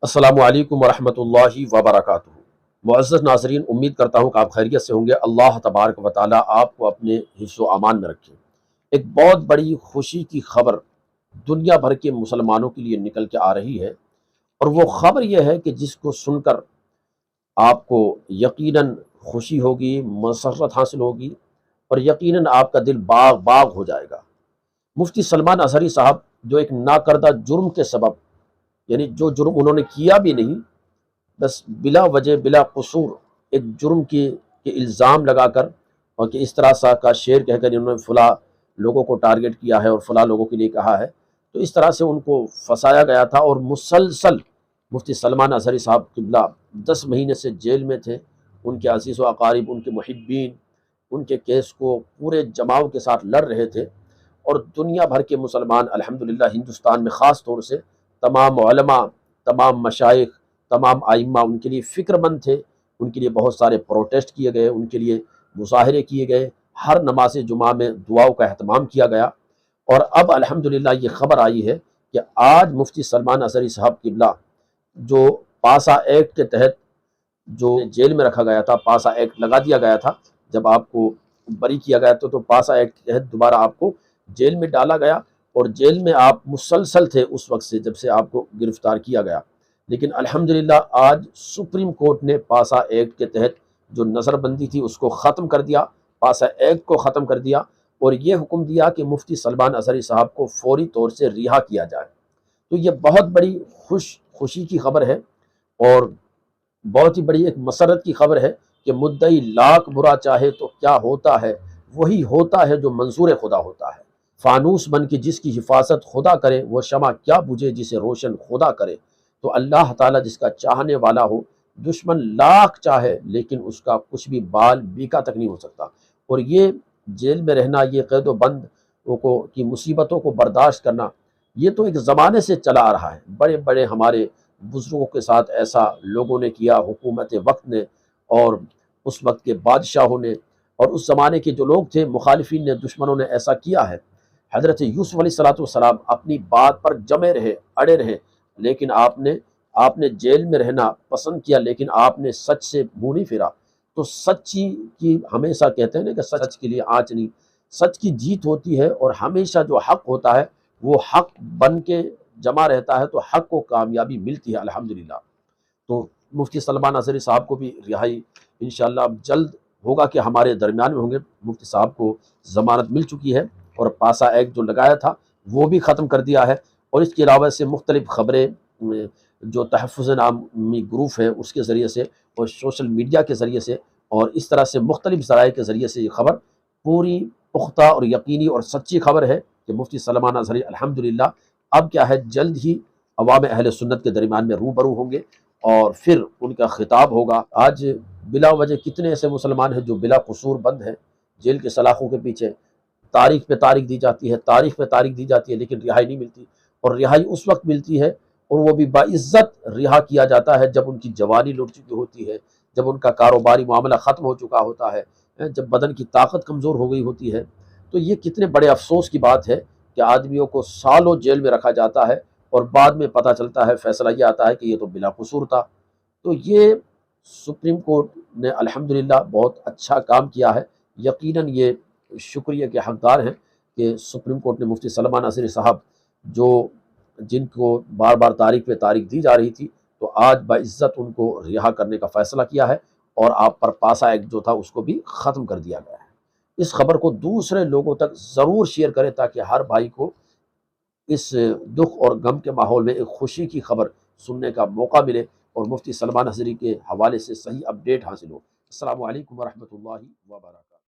السلام علیکم ورحمۃ اللہ وبرکاتہ۔ معزز ناظرین، امید کرتا ہوں کہ آپ خیریت سے ہوں گے۔ اللہ تبارک و تعالیٰ آپ کو اپنے حفظ و امان میں رکھے۔ ایک بہت بڑی خوشی کی خبر دنیا بھر کے مسلمانوں کے لیے نکل کے آ رہی ہے، اور وہ خبر یہ ہے کہ جس کو سن کر آپ کو یقیناً خوشی ہوگی، مسرت حاصل ہوگی، اور یقیناً آپ کا دل باغ باغ ہو جائے گا۔ مفتی سلمان اظہری صاحب، جو ایک ناکردہ جرم کے سبب، یعنی جو جرم انہوں نے کیا بھی نہیں، بس بلا وجہ بلا قصور ایک جرم کے الزام لگا کر، اور کہ اس طرح سا کا شعر کہہ کر انہوں نے فلاں لوگوں کو ٹارگٹ کیا ہے اور فلاں لوگوں کے لیے کہا ہے، تو اس طرح سے ان کو پھنسایا گیا تھا۔ اور مسلسل مفتی سلمان اظہری صاحب قبلہ 10 مہینے سے جیل میں تھے۔ ان کے عزیز و اقارب، ان کے محبین ان کے کیس کو پورے جماؤ کے ساتھ لڑ رہے تھے، اور دنیا بھر کے مسلمان الحمدللہ، ہندوستان میں خاص طور سے تمام علماء، تمام مشائخ، تمام ائمہ ان کے لیے فکر مند تھے۔ ان کے لیے بہت سارے پروٹیسٹ کیے گئے، ان کے لیے مظاہرے کیے گئے، ہر نماز جمعہ میں دعاؤں کا اہتمام کیا گیا۔ اور اب الحمدللہ یہ خبر آئی ہے کہ آج مفتی سلمان اظہری صاحب قبلہ، جو پاسا ایکٹ کے تحت جو جیل میں رکھا گیا تھا، پاسا ایکٹ لگا دیا گیا تھا جب آپ کو بری کیا گیا تو پاسا ایکٹ کے تحت دوبارہ آپ کو جیل میں ڈالا گیا، اور جیل میں آپ مسلسل تھے اس وقت سے جب سے آپ کو گرفتار کیا گیا۔ لیکن الحمدللہ آج سپریم کورٹ نے پاسا ایکٹ کے تحت جو نظر بندی تھی اس کو ختم کر دیا، پاسا ایکٹ کو ختم کر دیا، اور یہ حکم دیا کہ مفتی سلمان اظہری صاحب کو فوری طور سے رہا کیا جائے۔ تو یہ بہت بڑی خوشی کی خبر ہے، اور بہت ہی بڑی ایک مسرت کی خبر ہے کہ مدعی لاکھ برا چاہے تو کیا ہوتا ہے، وہی ہوتا ہے جو منظور خدا ہوتا ہے۔ فانوس بن کے جس کی حفاظت خدا کرے، وہ شمع کیا بجھے جسے روشن خدا کرے۔ تو اللہ تعالیٰ جس کا چاہنے والا ہو، دشمن لاکھ چاہے لیکن اس کا کچھ بھی بال بیکا تک نہیں ہو سکتا۔ اور یہ جیل میں رہنا، یہ قید و بند کی مصیبتوں کو برداشت کرنا، یہ تو ایک زمانے سے چلا آ رہا ہے۔ بڑے بڑے ہمارے بزرگوں کے ساتھ ایسا لوگوں نے کیا، حکومت وقت نے، اور اس وقت کے بادشاہوں نے، اور اس زمانے کے جو لوگ تھے، مخالفین نے، دشمنوں نے ایسا کیا ہے۔ حضرت یوسف علیہ السلام اپنی بات پر جمے رہے، اڑے رہے، لیکن آپ نے جیل میں رہنا پسند کیا، لیکن آپ نے سچ سے منہ نہیں پھیرا۔ تو سچی کی ہمیشہ کہتے ہیں نا کہ سچ کے لیے آنچ نہیں، سچ کی جیت ہوتی ہے، اور ہمیشہ جو حق ہوتا ہے وہ حق بن کے جمع رہتا ہے، تو حق کو کامیابی ملتی ہے الحمدللہ۔ تو مفتی سلمان اظہری صاحب کو بھی رہائی انشاءاللہ اب جلد ہوگا کہ ہمارے درمیان میں ہوں گے۔ مفتی صاحب کو ضمانت مل چکی ہے، اور پاسا ایکٹ جو لگایا تھا وہ بھی ختم کر دیا ہے۔ اور اس کے علاوہ سے مختلف خبریں جو تحفظ نامی گروپ ہے اس کے ذریعے سے، اور سوشل میڈیا کے ذریعے سے، اور اس طرح سے مختلف ذرائع کے ذریعے سے یہ خبر پوری پختہ اور یقینی اور سچی خبر ہے کہ مفتی سلمان اظہری الحمدللہ اب کیا ہے، جلد ہی عوام اہل سنت کے درمیان میں روبرو ہوں گے، اور پھر ان کا خطاب ہوگا۔ آج بلا وجہ کتنے ایسے مسلمان ہیں جو بلا قصور بند ہیں جیل کے سلاخوں کے پیچھے، تاریخ پہ تاریخ دی جاتی ہے، تاریخ پہ تاریخ دی جاتی ہے، لیکن رہائی نہیں ملتی۔ اور رہائی اس وقت ملتی ہے، اور وہ بھی باعزت رہا کیا جاتا ہے، جب ان کی جوانی لٹ چکی ہوتی ہے، جب ان کا کاروباری معاملہ ختم ہو چکا ہوتا ہے، جب بدن کی طاقت کمزور ہو گئی ہوتی ہے۔ تو یہ کتنے بڑے افسوس کی بات ہے کہ آدمیوں کو سالوں جیل میں رکھا جاتا ہے، اور بعد میں پتہ چلتا ہے، فیصلہ یہ آتا ہے کہ یہ تو بلا قصور تھا۔ تو یہ سپریم کورٹ نے الحمدللہ بہت اچھا کام کیا ہے۔ یقیناً یہ شکریہ کے حقدار ہیں کہ سپریم کورٹ نے مفتی سلمان اظہری صاحب، جن کو بار بار تاریخ پہ تاریخ دی جا رہی تھی، تو آج باعزت ان کو رہا کرنے کا فیصلہ کیا ہے، اور آپ پر پاسا ایکٹ جو تھا اس کو بھی ختم کر دیا گیا ہے۔ اس خبر کو دوسرے لوگوں تک ضرور شیئر کریں تاکہ ہر بھائی کو اس دکھ اور غم کے ماحول میں ایک خوشی کی خبر سننے کا موقع ملے، اور مفتی سلمان اظہری کے حوالے سے صحیح اپڈیٹ حاصل ہو۔ السلام علیکم ورحمۃ اللہ وبرکاتہ۔